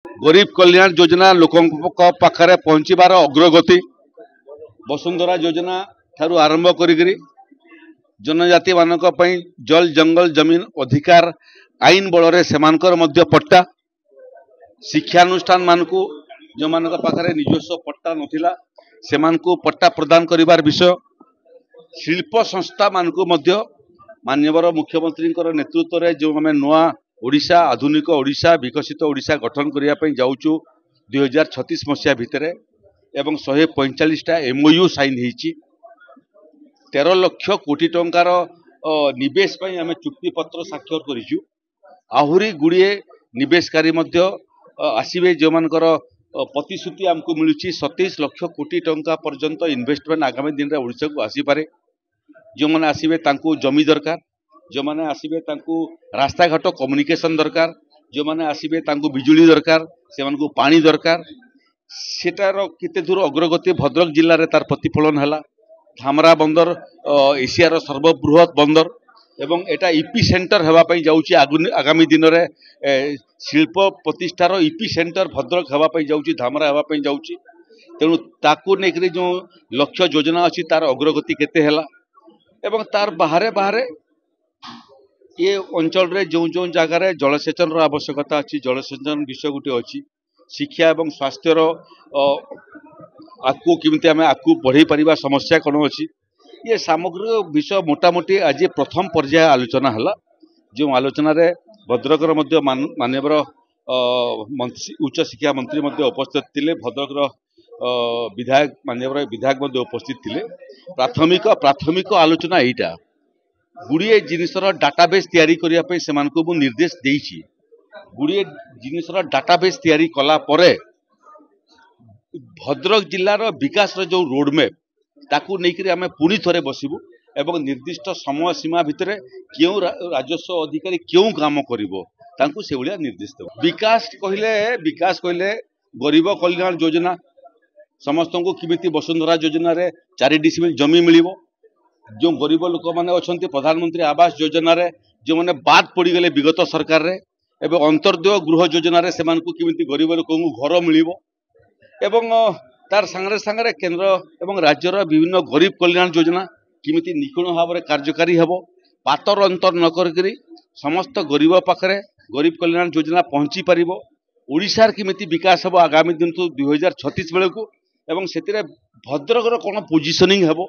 गरीब कल्याण योजना लोकों पाखरे पहुंचबार अग्रगति वसुंधरा योजना ठारू आरंभ करी जनजाति मानक पई जल जंगल जमीन अधिकार आईन बल से पट्टा शिक्षानुष्ठान मानकू जो मानक पाखरे निजस्व पट्टा नथिला सेमानकू पट्टा प्रदान करिवार विषय शिल्प संस्था मानकू मध्य माननीय मुख्यमंत्री नेतृत्व में जो आम नुआ ओडिशा आधुनिक ओडिशा विकसित ओडिशा गठन करने जाऊँ 2036 मसीहा भितर एवं 145टा MOU साइन होती 13 लाख कोटी टंकार निवेश आम चुक्ति पत्र साक्षर करूँ आहुरी गुड़िए निवेशकारी आसवे जो मानकर प्रतिश्रुति आमको मिलूँ 27 लाख कोटी टंका पर्यंत इन्वेस्टमेंट आगामी दिन में ओडिशा को आसीपे जो मैंने आसवे जमी दरकार जो मैंने आसवे रास्ता घाट कम्युनिकेशन दरकार जो मैंने आसवे बिजुली दरकार से पानी दरकार सेटार केते दूर अग्रगति भद्रक जिले में तार प्रतिफलन है धामरा बंदर एशियार सर्वबृहत बंदर एवं एटा इपी सेंटर होगापी जाऊँगी आगामी दिन में शिल्प प्रतिष्ठार इपी सेंटर भद्रक होगापी जाऊँगी धामरा होगापी जाऊँगी तेणु ताकू नहीं जो लक्ष्य योजना अच्छी तार अग्रगति केते हैला एवं तार बाहरे बाहरे ये अंचल रे जो जो जगार जलसेचन आवश्यकता अच्छी जलसेचन विषय गोटे अच्छी शिक्षा एवं स्वास्थ्यर आकू किमिति आमे आकू बढ़ई परिबा समस्या कौन अच्छी ये सामग्रिक विषय मोटामोटी आज प्रथम पर्याय आलोचना है जो आलोचन भद्रकर माननीय उच्च शिक्षा मंत्री उपस्थित थे भद्रकर विधायक माननीय विधायक उपस्थित थे प्राथमिक आलोचना यहीटा गुड़िए जिनसर डाटाबेस तैयारी करने से निर्देश देइछि गुड़िए जिनसर डाटाबेस तैयारी कला परे भद्रक जिलार विकास जो रोडमैप ताकू नहीं आम पुणी थे बसबू एवं निर्दिष्ट समय सीमा भितर क्यों राजस्व अधिकारी क्यों काम करिवो से भलिया निर्देश देव विकास कहले गरीब कल्याण योजना समस्त को किमिति वसुंधरा योजना रे 4 डिसिमिल जमी मिलिवो जो गरीब लोक मैंने अच्छा प्रधानमंत्री आवास योजना रे जो मैंने बाद पड़गले विगत सरकार रे एवं अंतर्देय गृह योजना रे सेमानकु किमिति गरीब लोक घर मिलिवो एवं तार सांगरे सांगरे केंद्र एवं राज्यर विभिन्न गरीब कल्याण योजना किमिति निपुण भाव में कार्यकारी हेबो पातर अंतर न करी समस्त गरीब पाखरे गरीब कल्याण योजना पहुँची पारिबो ओडिशार किमिति विकास हेबो आगामी दिन 2036 बेले को एवं से भद्रकर कौन पोजिशनिंग हेबो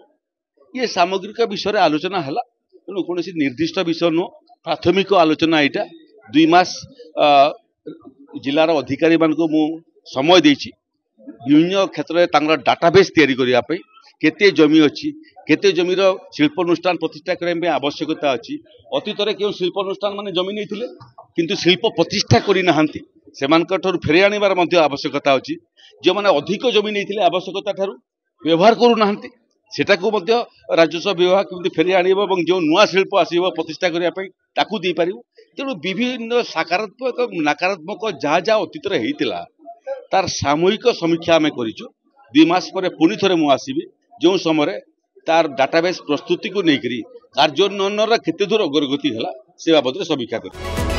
ये सामग्रिक विषय आलोचना है तेणु कौन निर्दिष्ट विषय नुह प्राथमिक आलोचना यहाँ 2 मास जिलार अधिकारी मान को मु समय देछि विभिन्न क्षेत्र में डाटाबेस तैयारी करने केते जमी अच्छी केते जमीर शिल्पानुष्ठान प्रतिष्ठा करने आवश्यकता अच्छी अतीत में क्यों शिल्पानुष्ठान माने जमी नहीं किंतु शिल्प प्रतिष्ठा करना से फेरे आनिबार आवश्यकता अच्छी जो मैंने अधिक जमी नहीं आवश्यकता ठारू व्यवहार करूना सेटाकू राजस्व विभाग केमती फेरी आनिबो एवं जो नुआ शिल्प आसीबो प्रतिष्ठा करने ताकू दे पारिबो तेणु विभिन्न सकारात्मक नकारात्मक जहाँ जहाँ अतीत होता तार सामूहिक समीक्षा आम करूँ 2 मास पर पुणी थे मुझे आसबि जो समय तार डाटाबेस प्रस्तुति को लेकर कार्यान्वयन केते दूर अग्रगति है से बाबद समीक्षा कर।